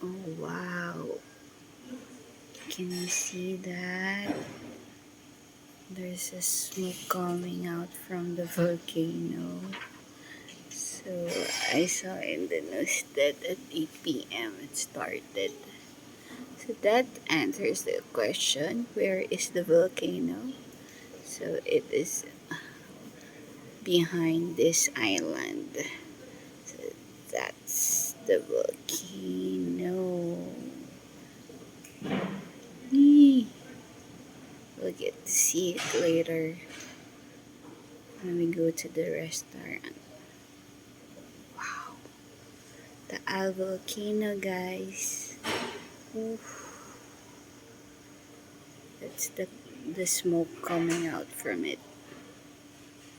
Oh wow, can you see that? There's a smoke coming out from the volcano. So I saw in the news that at 8 p.m. it started. So that answers the question, where is the volcano? So it is behind this island. So that's the volcano. Eee. We'll get to see it later when we go to the restaurant. Wow, the Taal volcano, guys. Oof. That's the smoke coming out from it.